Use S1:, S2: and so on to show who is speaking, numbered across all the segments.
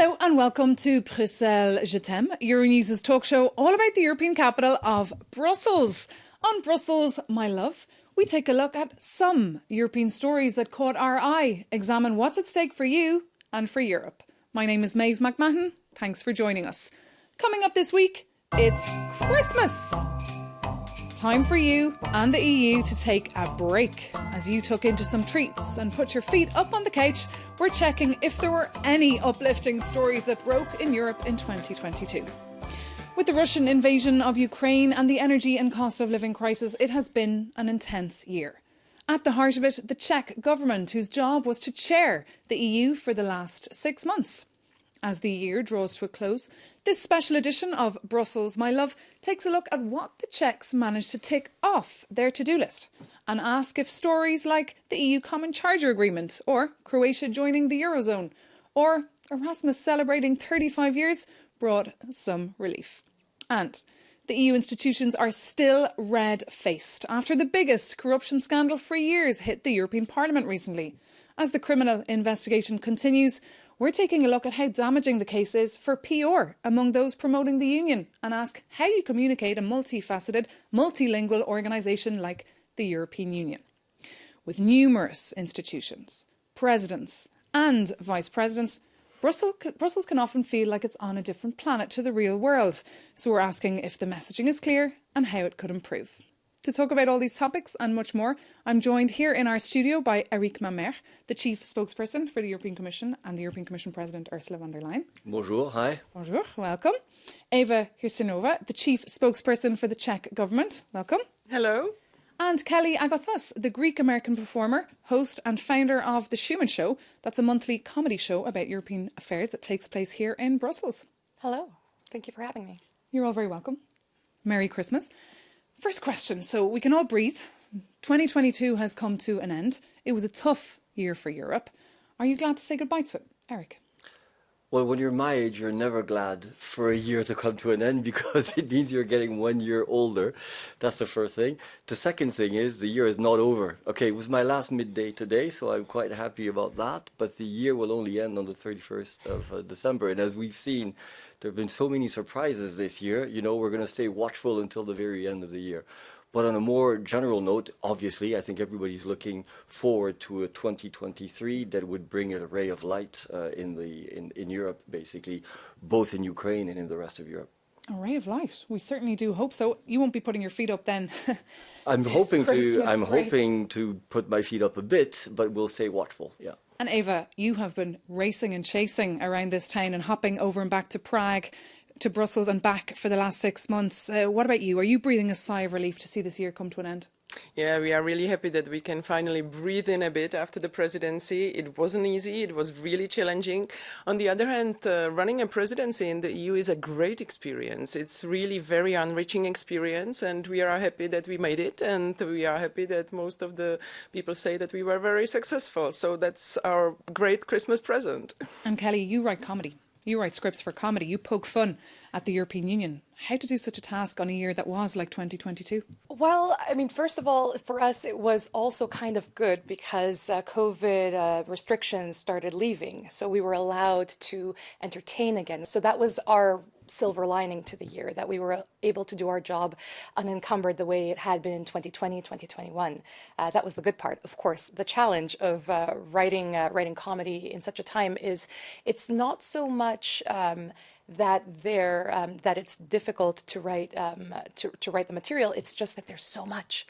S1: Hello and welcome to Bruxelles Je t'aime, Euronews' talk show all about the European capital of Brussels. On Brussels, my love, we take a look at some European stories that caught our eye, examine what's at stake for you and for Europe. My name is Maeve McMahon. Thanks for joining us. Coming up this week, it's Christmas. Time for you and the EU to take a break. As you tuck into some treats and put your feet up on the couch, we're checking if there were any uplifting stories that broke in Europe in 2022. With the Russian invasion of Ukraine and the energy and cost of living crisis, it has been an intense year. At the heart of it, the Czech government, whose job was to chair the EU for the last 6 months. As the year draws to a close, this special edition of Brussels, My Love, takes a look at what the Czechs managed to tick off their to-do list and ask if stories like the EU Common Charger Agreement or Croatia joining the Eurozone or Erasmus celebrating 35 years brought some relief. And the EU institutions are still red-faced after the biggest corruption scandal for years hit the European Parliament recently. As the criminal investigation continues, we're taking a look at how damaging the case is for PR among those promoting the union and ask how you communicate a multifaceted, multilingual organisation like the European Union. With numerous institutions, presidents and vice presidents, Brussels can often feel like it's on a different planet to the real world. So we're asking if the messaging is clear and how it could improve. To talk about all these topics and much more, I'm joined here in our studio by Eric Mamer, the Chief Spokesperson for the European Commission and the European Commission President Ursula von der Leyen.
S2: Bonjour, hi.
S1: Bonjour, welcome. Eva Hyrsinova, the Chief Spokesperson for the Czech Government. Welcome.
S3: Hello.
S1: And Kelly Agathos, the Greek-American performer, host and founder of The Schumann Show. That's a monthly comedy show about European affairs that takes place here in Brussels.
S3: Hello. Thank you for having me.
S1: You're all very welcome. Merry Christmas. First question, so we can all breathe. 2022 has come to an end. It was a tough year for Europe. Are you glad to say goodbye to it? Eric?
S2: Well, when you're my age, you're never glad for a year to come to an end because it means you're getting 1 year older. That's the first thing. The second thing is the year is not over. Okay, it was my last midday today, so I'm quite happy about that. But the year will only end on the 31st of December. And as we've seen, there have been so many surprises this year. You know, we're going to stay watchful until the very end of the year. But on a more general note, obviously, I think everybody's looking forward to a 2023 that would bring a ray of light in Europe, basically, both in Ukraine and in the rest of Europe.
S1: A ray of light. We certainly do hope so. You won't be putting your feet up then.
S2: I'm hoping to put my feet up a bit, but we'll stay watchful, yeah.
S1: And Eva, you have been racing and chasing around this town and hopping over and back to Prague, to Brussels and back for the last 6 months. What about you? Are you breathing a sigh of relief to see this year come to an end?
S3: Yeah, we are really happy that we can finally breathe in a bit after the presidency. It wasn't easy. It was really challenging. On the other hand, running a presidency in the EU is a great experience. It's really very enriching experience, and we are happy that we made it, and we are happy that most of the people say that we were very successful. So that's our great Christmas present.
S1: And Kelly, you write comedy. You write scripts for comedy. You poke fun at the European Union. How to do such a task on a year that was like 2022?
S4: Well, I mean, first of all, for us, it was also kind of good because COVID restrictions started leaving. So we were allowed to entertain again. So that was our silver lining to the year, that we were able to do our job unencumbered the way it had been in 2020, 2021. That was the good part. Of course, the challenge of writing comedy in such a time is it's not so much that it's difficult to write the material. It's just that there's so much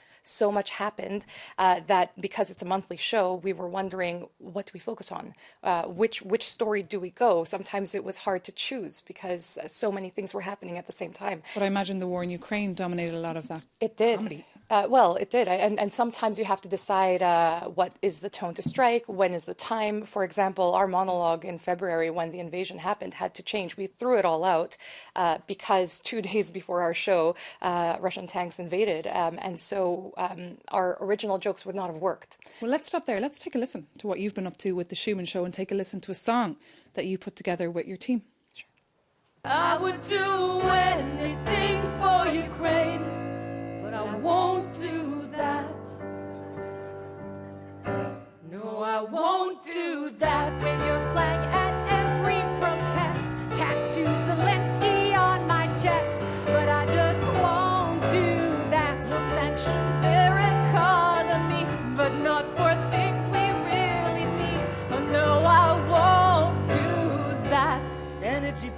S4: happened that because it's a monthly show, we were wondering, what do we focus on? Which story do we go? Sometimes it was hard to choose because so many things were happening at the same time.
S1: But I imagine the war in Ukraine dominated a lot of that.
S4: It did.
S1: Comedy.
S4: Well, it did. And sometimes you have to decide what is the tone to strike, when is the time. For example, our monologue in February when the invasion happened had to change. We threw it all out because 2 days before our show, Russian tanks invaded. And so our original jokes would not have worked.
S1: Well, let's stop there. Let's take a listen to what you've been up to with The Schumann Show and take a listen to a song that you put together with your team.
S4: Sure.
S5: I would do anything for Ukraine, but I won't do that. No, I won't do that. Wave your flag at every protest.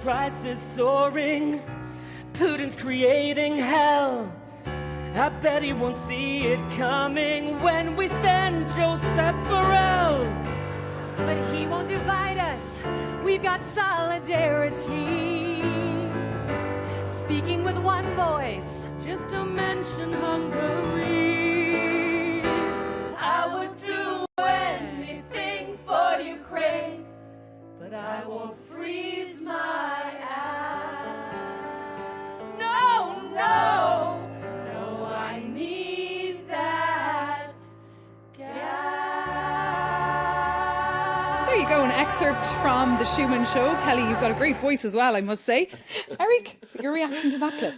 S5: prices soaring. Putin's creating hell. I bet he won't see it coming when we send Joseph Borrell.
S6: But he won't divide us. We've got solidarity. Speaking with one voice.
S5: Just to mention Hungary.
S6: I would do anything for Ukraine,
S5: But I won't
S6: freeze my ass. No, no, no, I need that gas.
S1: There you go, an excerpt from The Schumann Show. Kelly, you've got a great voice as well, I must say. Eric, your reaction to that clip?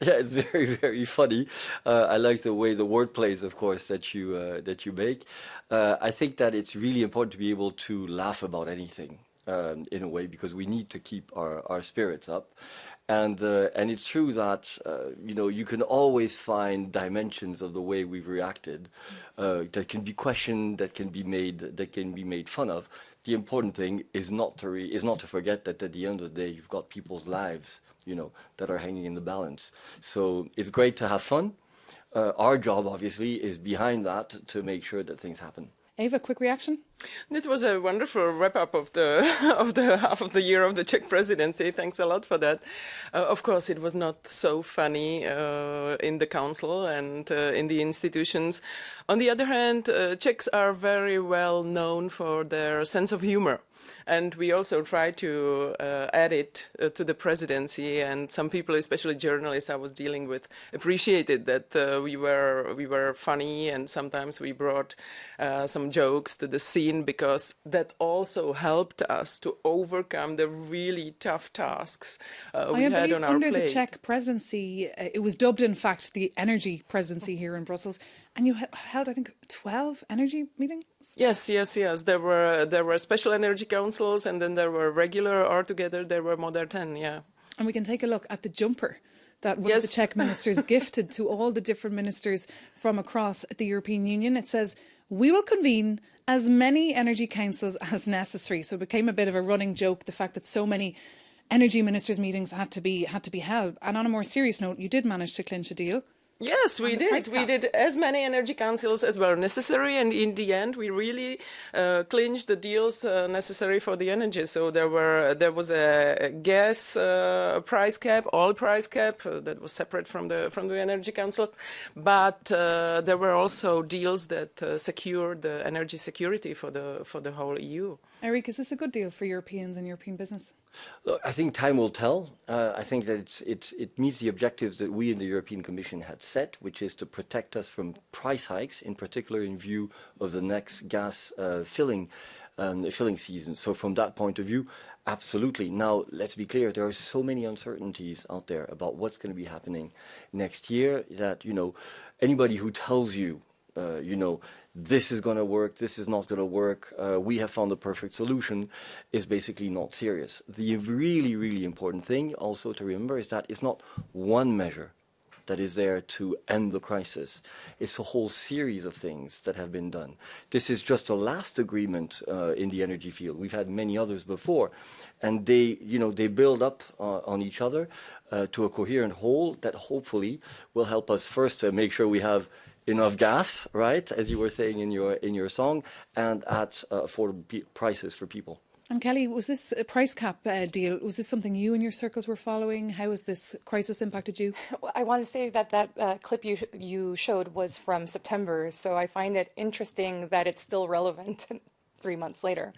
S2: Yeah, it's very, very funny. I like the way the word plays, of course, that you make. I think that it's really important to be able to laugh about anything in a way, because we need to keep our spirits up. And it's true that you can always find dimensions of the way we've reacted that can be questioned, that can be made fun of. The important thing is not to forget that at the end of the day, you've got people's lives, that are hanging in the balance. So it's great to have fun. Our job, obviously, is behind that to make sure that things happen.
S1: Ava, quick reaction?
S3: That was a wonderful wrap-up of the of the half of the year of the Czech presidency. Thanks a lot for that. Of course, it was not so funny in the council and in the institutions. On the other hand, Czechs are very well known for their sense of humor. And we also try to add it to the presidency, and some people, especially journalists I was dealing with, appreciated that we were funny, and sometimes we brought some jokes to the scene, because that also helped us to overcome the really tough tasks we had on our
S1: under
S3: plate.
S1: the Czech presidency, it was dubbed, in fact, the energy presidency here in Brussels, and you held, I think, 12 energy meetings?
S3: Yes. There were special energy councils, and then there were regular. Altogether, there were more than 10. Yeah.
S1: And we can take a look at the jumper that one of the Czech ministers gifted to all the different ministers from across the European Union. It says, "We will convene as many energy councils as necessary." So it became a bit of a running joke, the fact that so many energy ministers' meetings had to be held. And on a more serious note, you did manage to clinch a deal.
S3: Yes, we did.
S1: price
S3: We
S1: cap.
S3: did as many energy councils as were necessary, and in the end, we really clinched the deals necessary for the energy. So there was a gas price cap, oil price cap that was separate from the energy council, but there were also deals that secured the energy security for the whole EU.
S1: Eric, is this a good deal for Europeans and European business?
S2: Look, I think time will tell. I think that it meets the objectives that we in the European Commission had set, which is to protect us from price hikes, in particular in view of the next gas filling season. So from that point of view, absolutely. Now, let's be clear, there are so many uncertainties out there about what's going to be happening next year that, anybody who tells you, this is going to work, this is not going to work, we have found the perfect solution, is basically not serious. The really, really important thing also to remember is that it's not one measure that is there to end the crisis. It's a whole series of things that have been done. This is just the last agreement in the energy field. We've had many others before, and they build up on each other to a coherent whole that hopefully will help us first to make sure we have enough gas, right, as you were saying in your song, and at affordable prices for people.
S1: And Kelly, was this a price cap deal? Was this something you and your circles were following? How has this crisis impacted you?
S4: I want to say that clip you showed was from September, so I find it interesting that it's still relevant 3 months later.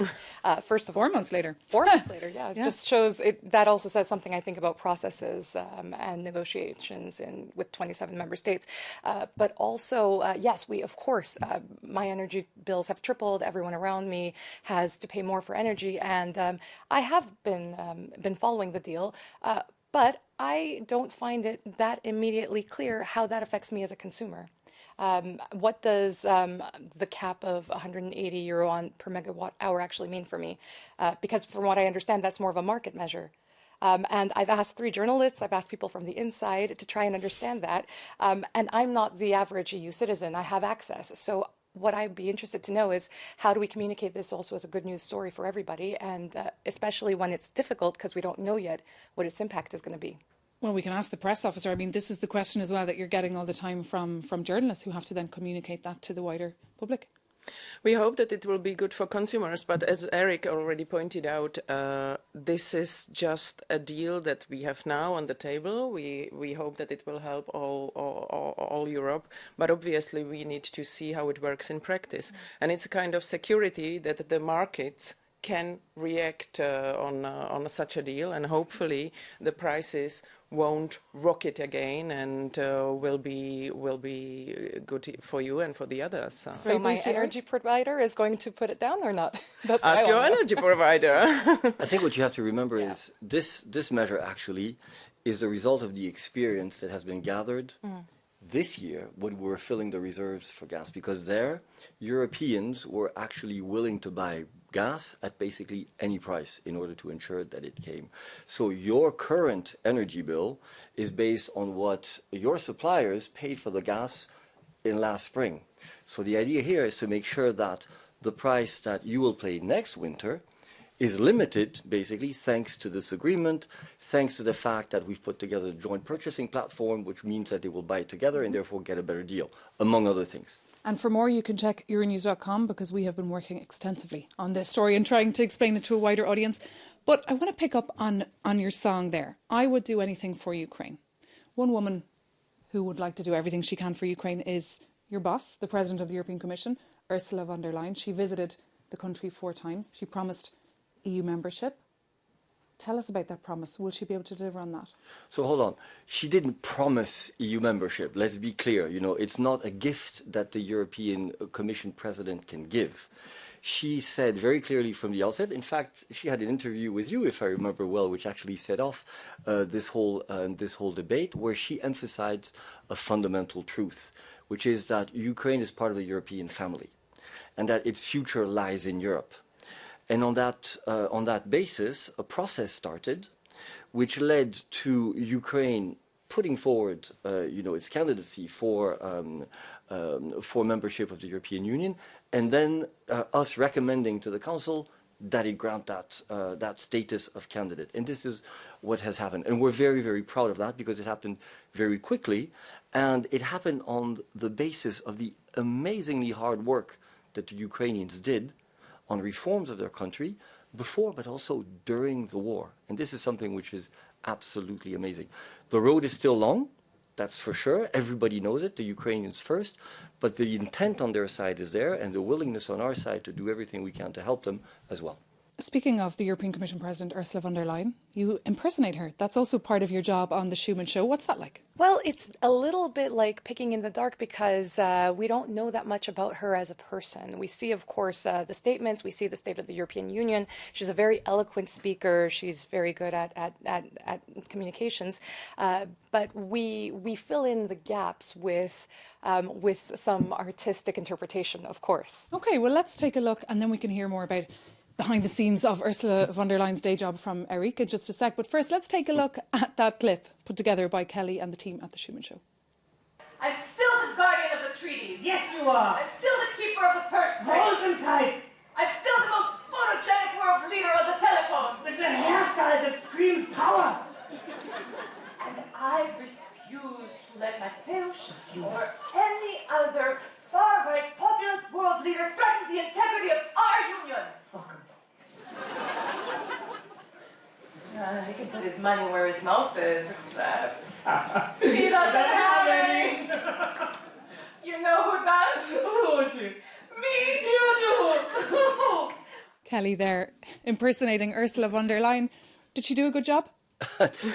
S4: First of all,
S1: 4 months later.
S4: 4 months later, yeah. It just shows it. That also says something, I think, about processes and negotiations with 27 member states. But also, yes, we, of course, my energy bills have tripled. Everyone around me has to pay more for energy. And I have been following the deal. But I don't find it that immediately clear how that affects me as a consumer. What does the cap of €180 per megawatt hour actually mean for me? Because from what I understand, that's more of a market measure. And I've asked 3 journalists, I've asked people from the inside to try and understand that. And I'm not the average EU citizen. I have access. So what I'd be interested to know is how do we communicate this also as a good news story for everybody, and especially when it's difficult because we don't know yet what its impact is going to be.
S1: Well, we can ask the press officer. I mean, this is the question as well that you're getting all the time from journalists who have to then communicate that to the wider public.
S3: We hope that it will be good for consumers, but as Eric already pointed out, this is just a deal that we have now on the table. We hope that it will help all Europe, but obviously we need to see how it works in practice. And it's a kind of security that the markets can react on such a deal, and hopefully the prices won't rocket again, and will be good for you and for the others.
S4: So my energy provider is going to put it down or not? That's
S3: Ask your energy provider.
S2: I think what you have to remember is this measure actually is the result of the experience that has been gathered this year when we were filling the reserves for gas, because there Europeans were actually willing to buy gas at basically any price in order to ensure that it came. So your current energy bill is based on what your suppliers paid for the gas in last spring. So the idea here is to make sure that the price that you will pay next winter is limited, basically, thanks to this agreement, thanks to the fact that we've put together a joint purchasing platform, which means that they will buy it together and therefore get a better deal, among other things.
S1: And for more, you can check Euronews.com, because we have been working extensively on this story and trying to explain it to a wider audience. But I want to pick up on your song there. I would do anything for Ukraine. One woman who would like to do everything she can for Ukraine is your boss, the President of the European Commission, Ursula von der Leyen. She visited the country 4 times. She promised EU membership. Tell us about that promise. Will she be able to deliver on that?
S2: So hold on. She didn't promise EU membership. Let's be clear. You know, it's not a gift that the European Commission President can give. She said very clearly from the outset, in fact, she had an interview with you, if I remember well, which actually set off this whole debate, where she emphasized a fundamental truth, which is that Ukraine is part of the European family and that its future lies in Europe. And on that basis, a process started, which led to Ukraine putting forward, its candidacy for membership of the European Union, and then us recommending to the Council that it grant that status of candidate. And this is what has happened, and we're very, very proud of that, because it happened very quickly, and it happened on the basis of the amazingly hard work that the Ukrainians did on reforms of their country before, but also during the war. And this is something which is absolutely amazing. The road is still long, that's for sure. Everybody knows it, the Ukrainians first, but the intent on their side is there, and the willingness on our side to do everything we can to help them as well.
S1: Speaking of the European Commission President, Ursula von der Leyen, you impersonate her. That's also part of your job on The Schumann Show. What's that like?
S4: Well, it's a little bit like picking in the dark, because we don't know that much about her as a person. We see, of course, the statements. We see the State of the European Union. She's a very eloquent speaker. She's very good at communications. But we fill in the gaps with some artistic interpretation, of course.
S1: OK, well, let's take a look, and then we can hear more about behind the scenes of Ursula von der Leyen's day job from Eric in just a sec. But first, let's take a look at that clip put together by Kelly and the team at The Schumann Show.
S7: I'm still the guardian of the treaties.
S5: Yes, you are.
S7: I'm still the keeper of the purse strings.
S5: Hold them tight.
S7: I'm still the most photogenic world leader of the telephone.
S5: With a hairstyle that screams power.
S7: And I refuse to let Mateusz or any other far-right populist world leader threaten the integrity of our union.
S5: Fuck 'em.
S7: He can put his money where his mouth is, except he doesn't have any. You know who does?
S5: Who is she?
S7: Me, you do.
S1: Kelly there, impersonating Ursula von der Leyen. Did she do a good job?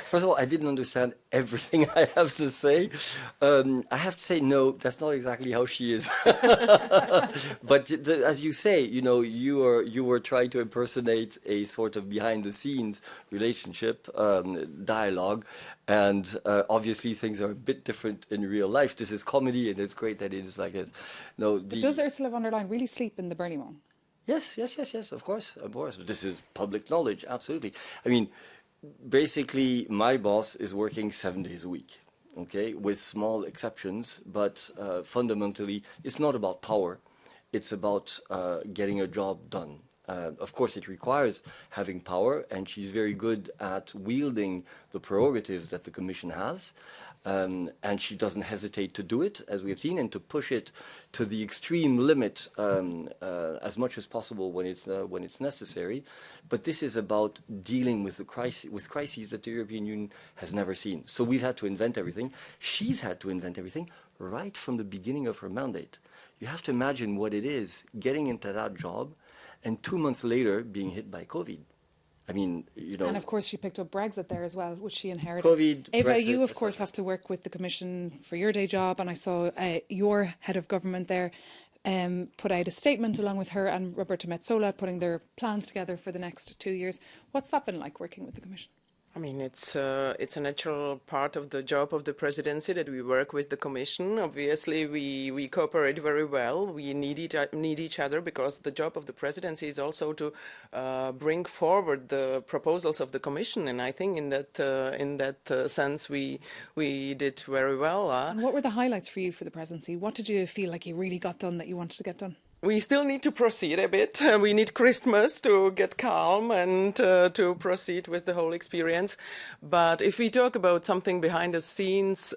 S2: First of all, I didn't understand everything I have to say. I have to say, no, that's not exactly how she is. But as you say, you were trying to impersonate a sort of behind-the-scenes relationship, dialogue, and obviously things are a bit different in real life. This is comedy, and it's great that it is like this. No,
S1: Does Ursula von der Leyen really sleep in the Bernie Wong?
S2: Yes, of course. This is public knowledge, absolutely. I mean, basically, my boss is working 7 days a week, okay, with small exceptions, but fundamentally, it's not about power. it's about getting a job done. Of course, it requires having power, and she's very good at wielding the prerogatives that the Commission has. And she doesn't hesitate to do it, as we have seen, and to push it to the extreme limit as much as possible when it's necessary. But this is about dealing with crises that the European Union has never seen. So we've had to invent everything. She's had to invent everything right from the beginning of her mandate. You have to imagine what it is getting into that job, and 2 months later being hit by COVID. I mean, you know.
S1: And of course, she picked up Brexit there as well, which she inherited.
S2: COVID,
S1: Eva,
S2: Brexit,
S1: you of course have to work with the Commission for your day job, and I saw your head of government there put out a statement along with her and Roberta Metsola, putting their plans together for the next 2 years. What's that been like working with the Commission?
S3: I mean, it's a natural part of the job of the presidency that we work with the Commission. Obviously, we cooperate very well. We need each other, because the job of the presidency is also to bring forward the proposals of the Commission. And I think in that sense, we did very well.
S1: And what were the highlights for you for the presidency? What did you feel like you really got done that you wanted to get done?
S3: We still need to proceed a bit. We need Christmas to get calm and to proceed with the whole experience. But if we talk about something behind the scenes,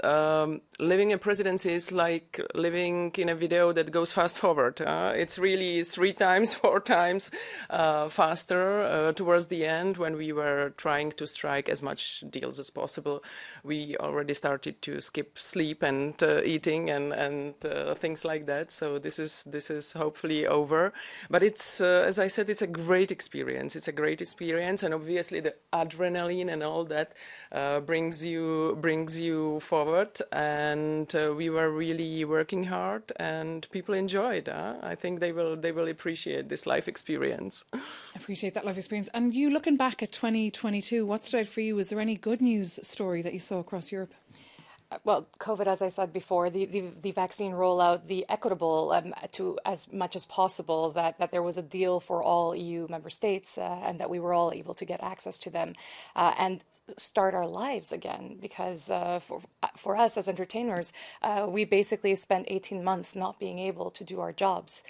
S3: living a presidency is like living in a video that goes fast forward. It's really 3 times, 4 times faster towards the end, when we were trying to strike as much deals as possible. We already started to skip sleep and eating and things like that. So this is hopefully over. But it's, as I said, it's a great experience. It's a great experience, and obviously the adrenaline and all that brings you forward. And we were really working hard, and people enjoyed. I think they will appreciate this life experience.
S1: Appreciate that life experience. And you, looking back at 2022, what stood out for you? Was there any good news story that you saw across Europe?
S4: Well, COVID, as I said before, the vaccine rollout, the equitable to as much as possible, that there was a deal for all EU member states and that we were all able to get access to them and start our lives again. Because for us as entertainers, we basically spent 18 months not being able to do our jobs.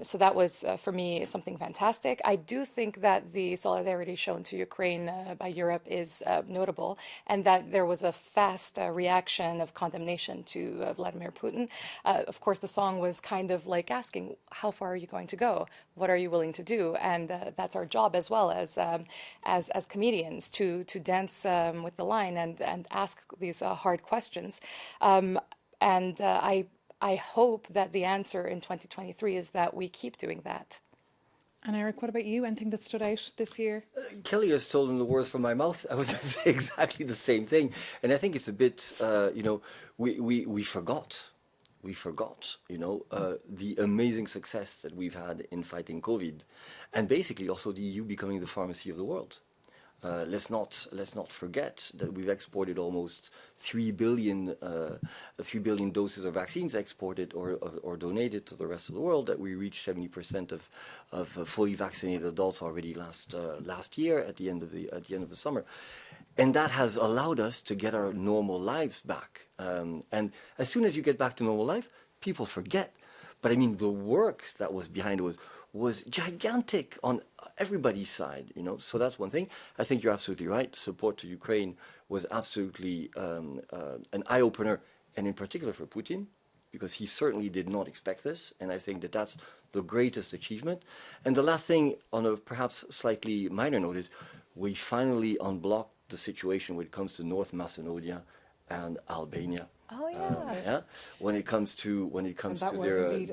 S4: So that was, for me, something fantastic. I do think that the solidarity shown to Ukraine by Europe is notable, and that there was a fast reaction of condemnation to Vladimir Putin. Of course, the song was kind of like asking, how far are you going to go? What are you willing to do? And that's our job as well as comedians, to dance with the line and ask these hard questions. I hope that the answer in 2023 is that we keep doing that.
S1: And Eric, what about you? Anything that stood out this year?
S2: Kelly has stolen the words from my mouth. I was going to say exactly the same thing. And I think it's a bit, we forgot. We forgot, the amazing success that we've had in fighting COVID. And basically also the EU becoming the pharmacy of the world. Let's not forget that we've exported almost 3 billion doses of vaccines exported or donated to the rest of the world. That we reached 70% of fully vaccinated adults already last year at the end of the summer, and that has allowed us to get our normal lives back. And as soon as you get back to normal life, people forget. But I mean, the work that was behind it was gigantic on everybody's side, So that's one thing. I think you're absolutely right. Support to Ukraine was absolutely an eye-opener, and in particular for Putin, because he certainly did not expect this, and I think that that's the greatest achievement. And the last thing, on a perhaps slightly minor note, is we finally unblocked the situation when it comes to North Macedonia and Albania.
S4: Oh yeah.
S2: When it comes to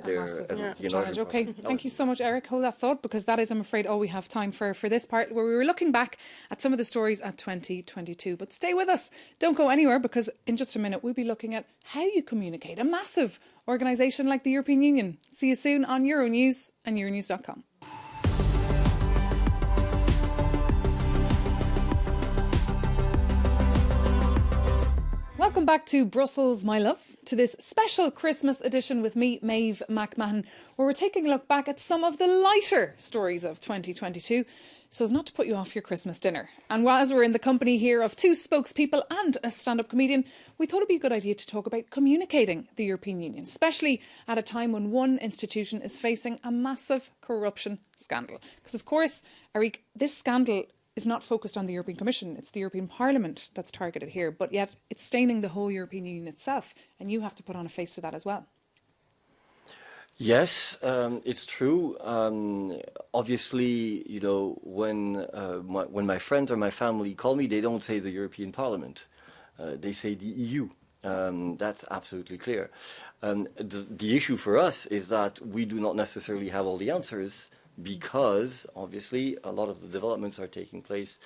S1: their challenge. Okay, thank you so much, Eric. Hold that thought, because that is, I'm afraid, all we have time for this part, where we were looking back at some of the stories at 2022. But stay with us. Don't go anywhere, because in just a minute we'll be looking at how you communicate a massive organisation like the European Union. See you soon on Euronews and Euronews.com. Welcome back to Brussels, my love, to this special Christmas edition with me, Maeve McMahon, where we're taking a look back at some of the lighter stories of 2022. so as not to put you off your Christmas dinner. And as we're in the company here of two spokespeople and a stand-up comedian, we thought it'd be a good idea to talk about communicating the European Union, especially at a time when one institution is facing a massive corruption scandal. Because of course, Eric, this scandal is not focused on the European Commission, it's the European Parliament that's targeted here, but yet it's staining the whole European Union itself, and you have to put on a face to that as well.
S2: Yes, it's true. Obviously, you know, when my friends or my family call me, they don't say the European Parliament. They say the EU. That's absolutely clear. The issue for us is that we do not necessarily have all the answers, because obviously a lot of the developments are taking place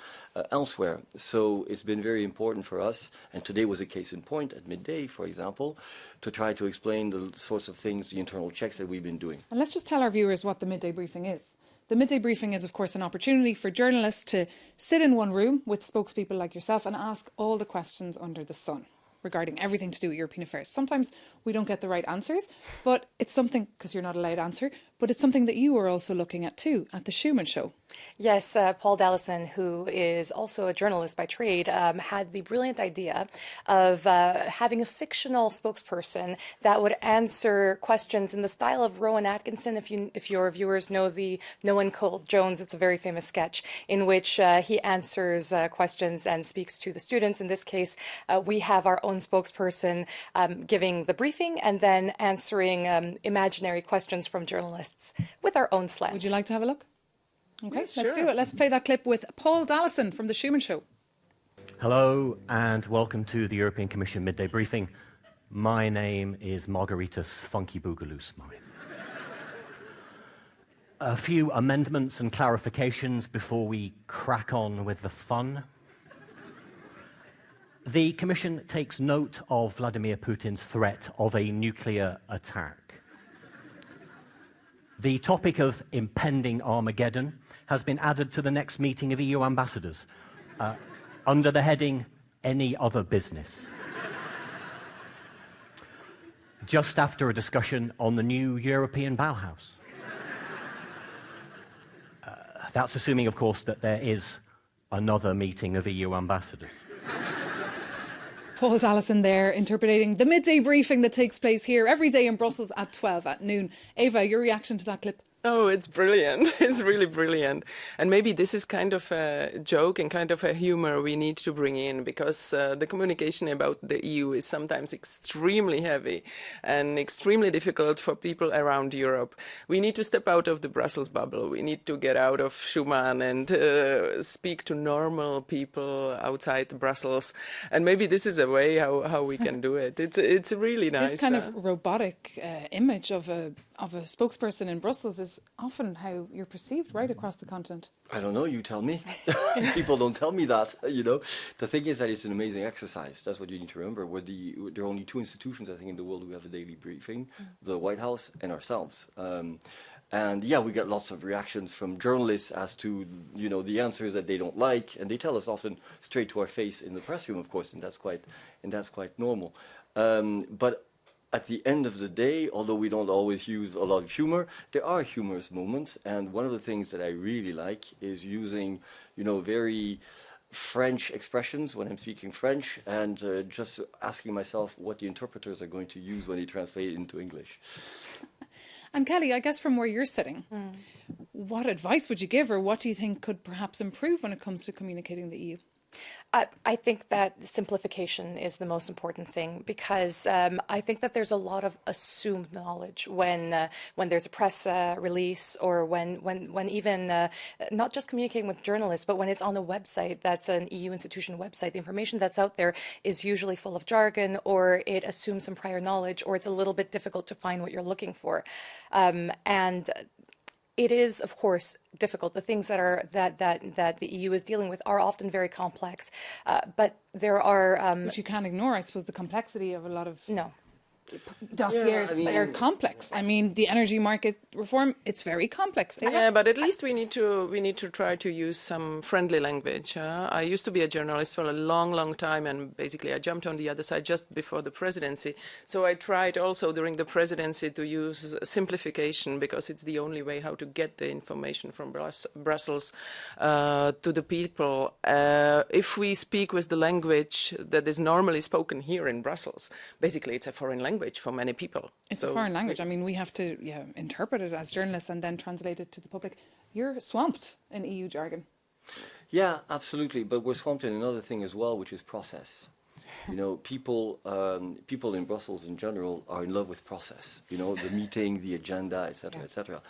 S2: elsewhere. So it's been very important for us, and today was a case in point at midday, for example, to try to explain the sorts of things, the internal checks that we've been doing.
S1: And let's just tell our viewers what the midday briefing is. The midday briefing is, of course, an opportunity for journalists to sit in one room with spokespeople like yourself and ask all the questions under the sun regarding everything to do with European affairs. Sometimes we don't get the right answers, but it's something, because you're not allowed to answer, but it's something that you are also looking at too, at the Schumann Show.
S4: Yes, Paul Dallison, who is also a journalist by trade, had the brilliant idea of having a fictional spokesperson that would answer questions in the style of Rowan Atkinson. If your viewers know the No One Called Jones, it's a very famous sketch in which he answers questions and speaks to the students. In this case, we have our own spokesperson giving the briefing and then answering imaginary questions from journalists with our own slant.
S1: Would you like to have a look? Okay,
S3: Yes,
S1: let's
S3: sure.
S1: do it. Let's play that clip with Paul Dallison from The Schumann Show.
S8: Hello and welcome to the European Commission Midday Briefing. My name is Margaritas Funky Boogaloo Smythe. A few amendments and clarifications before we crack on with the fun. The Commission takes note of Vladimir Putin's threat of a nuclear attack. The topic of impending Armageddon has been added to the next meeting of EU ambassadors under the heading Any Other Business. Just after a discussion on the new European Bauhaus. That's assuming, of course, that there is another meeting of EU ambassadors.
S1: Paul Dallison there, interpreting the midday briefing that takes place here every day in Brussels at 12 at noon. Ava, your reaction to that clip?
S3: Oh, it's brilliant. It's really brilliant. And maybe this is kind of a joke and kind of a humor we need to bring in, because the communication about the EU is sometimes extremely heavy and extremely difficult for people around Europe. We need to step out of the Brussels bubble. We need to get out of Schumann and speak to normal people outside Brussels. And maybe this is a way how we can do it. It's really nice.
S1: This kind of robotic image of a spokesperson in Brussels is often how you're perceived right across the continent.
S2: I don't know, you tell me. People don't tell me that, you know. The thing is that it's an amazing exercise. That's what you need to remember. There are only two institutions, I think, in the world who have a daily briefing, the White House and ourselves. And yeah, we get lots of reactions from journalists as to, you know, the answers that they don't like, and they tell us often straight to our face in the press room, of course, and that's quite normal. But at the end of the day, although we don't always use a lot of humor, there are humorous moments, and one of the things that I really like is using, you know, very French expressions when I'm speaking French, and just asking myself what the interpreters are going to use when they translate it into English.
S1: And Kelly, I guess from where you're sitting, what advice would you give, or what do you think could perhaps improve when it comes to communicating the EU?
S4: I think that simplification is the most important thing, because I think that there's a lot of assumed knowledge when there's a press release, or when even not just communicating with journalists, but when it's on a website that's an EU institution website. The information that's out there is usually full of jargon, or it assumes some prior knowledge, or it's a little bit difficult to find what you're looking for. And it is, of course, difficult. The things that the EU is dealing with are often very complex, but there are...
S1: Which you can't ignore, I suppose, the complexity of a lot of...
S4: No.
S1: dossiers. They're complex. I mean, the energy market reform, it's very complex.
S3: Yeah, but at least we need to try to use some friendly language. I used to be a journalist for a long time, and basically I jumped on the other side just before the presidency. So I tried also during the presidency to use simplification, because it's the only way how to get the information from Brussels to the people. If we speak with the language that is normally spoken here in Brussels, basically it's a foreign language for many people.
S1: It's a foreign language. I mean, we have to interpret it as journalists and then translate it to the public. You're swamped in EU jargon.
S2: Yeah, absolutely. But we're swamped in another thing as well, which is process. You know, people in Brussels in general are in love with process. You know, the meeting, the agenda, etc., etc.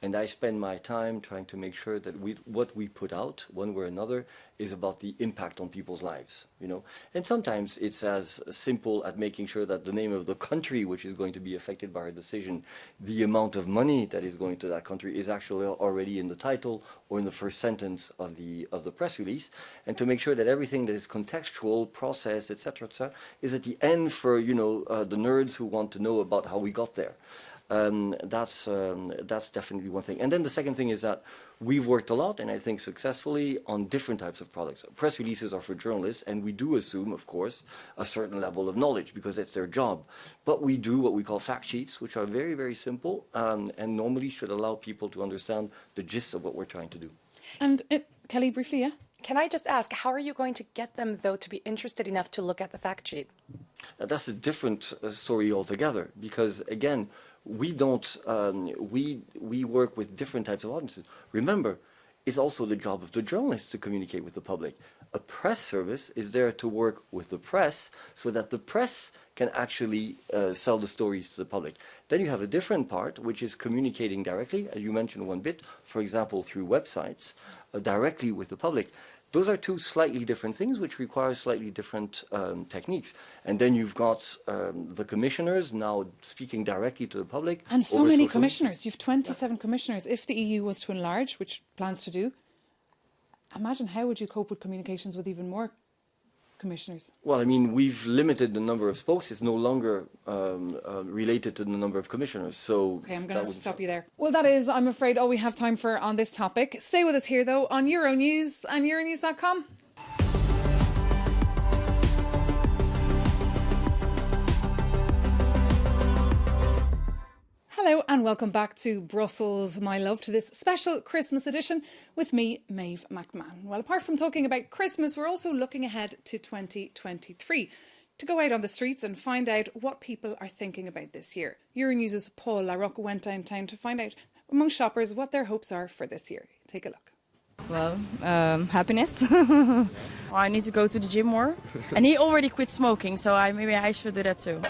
S2: And I spend my time trying to make sure that what we put out, one way or another, is about the impact on people's lives. You know, and sometimes it's as simple as making sure that the name of the country which is going to be affected by our decision, the amount of money that is going to that country, is actually already in the title or in the first sentence of the press release, and to make sure that everything that is contextual, process, etc., is at the end for the nerds who want to know about how we got there. That's definitely one thing. And then the second thing is that we've worked a lot, and I think successfully, on different types of products. Press releases are for journalists, and we do assume, of course, a certain level of knowledge because it's their job. But we do what we call fact sheets, which are very, very simple and normally should allow people to understand the gist of what we're trying to do.
S1: And Kelly, briefly, yeah?
S4: Can I just ask, how are you going to get them, though, to be interested enough to look at the fact sheet?
S2: That's a different story altogether, because, again, we don't. We work with different types of audiences. Remember, it's also the job of the journalists to communicate with the public. A press service is there to work with the press so that the press can actually sell the stories to the public. Then you have a different part, which is communicating directly, as you mentioned one bit, for example, through websites, directly with the public. Those are two slightly different things which require slightly different techniques. And then you've got the commissioners now speaking directly to the public.
S1: And so many commissioners. You've 27 commissioners. If the EU was to enlarge, which plans to do, imagine how would you cope with communications with even more commissioners?
S2: Well, I mean, we've limited the number of spokes. It's no longer related to the number of commissioners. So
S1: okay, I'm going to have to stop you there. Well, that is, I'm afraid, all we have time for on this topic. Stay with us here, though, on Euronews and Euronews.com. Hello and welcome back to Brussels, my love, to this special Christmas edition with me, Maeve McMahon. Well, apart from talking about Christmas, we're also looking ahead to 2023 to go out on the streets and find out what people are thinking about this year. Euronews' Paul Larocque went downtown to find out among shoppers what their hopes are for this year. Take a look.
S9: Well, happiness. I need to go to the gym more. And he already quit smoking, so maybe I should do that too.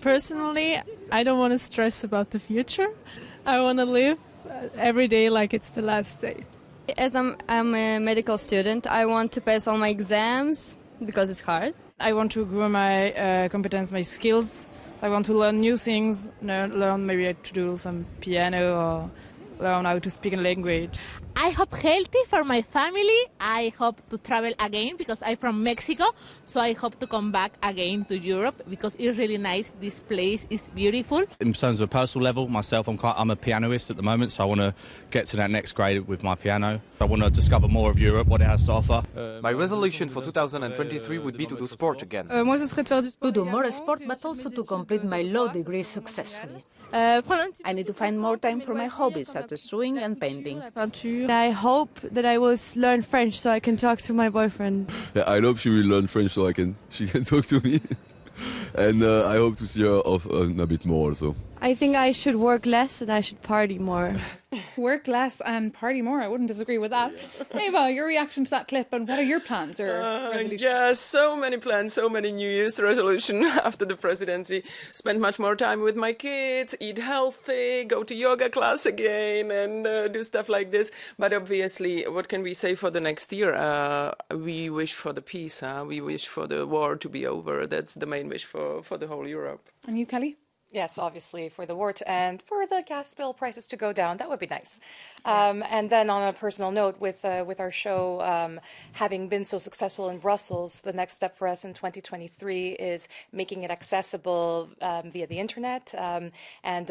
S10: Personally, I don't want to stress about the future. I want to live every day like it's the last day.
S11: As I'm a medical student, I want to pass all my exams because it's hard.
S10: I want to grow my competence, my skills. I want to learn new things, learn maybe to do some piano or learn how to speak a language.
S12: I hope healthy for my family. I hope to travel again because I'm from Mexico. So I hope to come back again to Europe because it's really nice. This place is beautiful.
S13: In terms of a personal level, myself, I'm a pianist at the moment, so I want to get to that next grade with my piano. I want to discover more of Europe, what it has to offer.
S14: My resolution for 2023 would be to do sport again.
S15: To do more sport, but also to complete my law degree successfully.
S16: I need to find more time for my hobbies, such as sewing and painting.
S17: I hope that I will learn French so I can talk to my boyfriend.
S18: Yeah, I hope she will learn French so she can talk to me. And I hope to see her often a bit more also.
S17: I think I should work less and I should party more.
S1: Work less and party more. I wouldn't disagree with that. Eva, your reaction to that clip and what are your plans or resolutions?
S3: Yeah, so many plans, so many New Year's resolutions after the presidency. Spend much more time with my kids, eat healthy, go to yoga class again and do stuff like this. But obviously, what can we say for the next year? We wish for the peace. We wish for the war to be over. That's the main wish for the whole Europe.
S1: And you, Kelly?
S4: Yes, obviously, for the war to end, for the gas bill prices to go down. That would be nice. And then on a personal note, with our show having been so successful in Brussels, the next step for us in 2023 is making it accessible via the internet and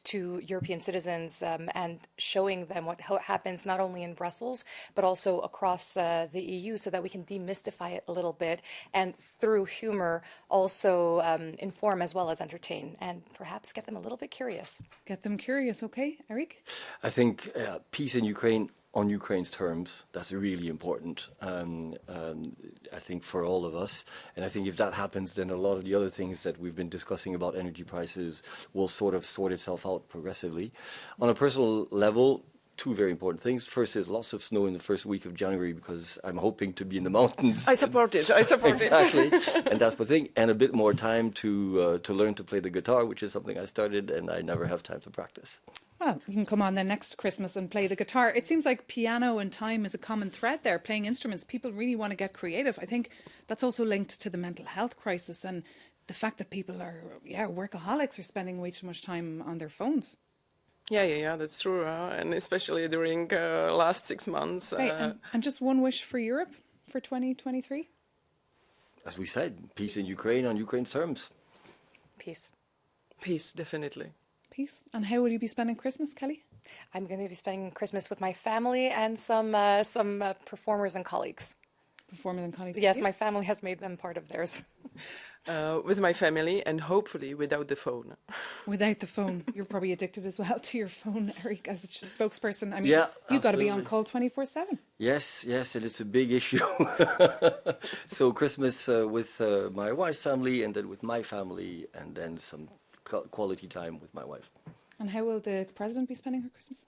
S4: to European citizens and showing them what happens not only in Brussels, but also across the EU, so that we can demystify it a little bit and through humor also inform as well as entertain. And perhaps get them a little bit curious.
S1: Get them curious, okay, Eric?
S2: I think peace in Ukraine on Ukraine's terms, that's really important, I think, for all of us. And I think if that happens, then a lot of the other things that we've been discussing about energy prices will sort of sort itself out progressively. On a personal level, two very important things. First is lots of snow in the first week of January, because I'm hoping to be in the mountains.
S3: I support it. I support
S2: exactly. And that's the thing. And a bit more time to learn to play the guitar, which is something I started and I never have time to practice.
S1: Well, you can come on then next Christmas and play the guitar. It seems like piano and time is a common thread there, playing instruments. People really want to get creative. I think that's also linked to the mental health crisis and the fact that people are, workaholics, are spending way too much time on their phones.
S3: Yeah, that's true. And especially during last 6 months.
S1: And just one wish for Europe for 2023?
S2: As we said, peace in Ukraine on Ukraine's terms.
S4: Peace.
S3: Peace, definitely.
S1: Peace. And how will you be spending Christmas, Kelly?
S4: I'm going to be spending Christmas with my family and some performers and colleagues.
S1: Performers and colleagues?
S4: Yes, my family has made them part of theirs.
S3: With my family and hopefully without the phone.
S1: Without the phone. You're probably addicted as well to your phone, Eric, as the spokesperson. I mean, you've got to be on call 24/7.
S2: Yes, and it's a big issue. So Christmas with my wife's family, and then with my family, and then some quality time with my wife.
S1: And how will the president be spending her Christmas?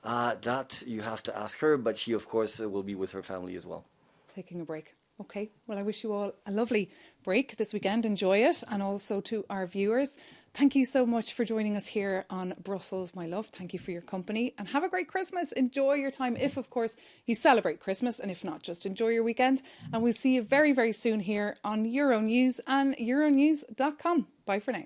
S2: That you have to ask her, but she, of course, will be with her family as well.
S1: Taking a break. Okay, well, I wish you all a lovely break this weekend. Enjoy it. And also to our viewers, thank you so much for joining us here on Brussels, my love. Thank you for your company and have a great Christmas. Enjoy your time if, of course, you celebrate Christmas. And if not, just enjoy your weekend. And we'll see you very, very soon here on Euronews and Euronews.com. Bye for now.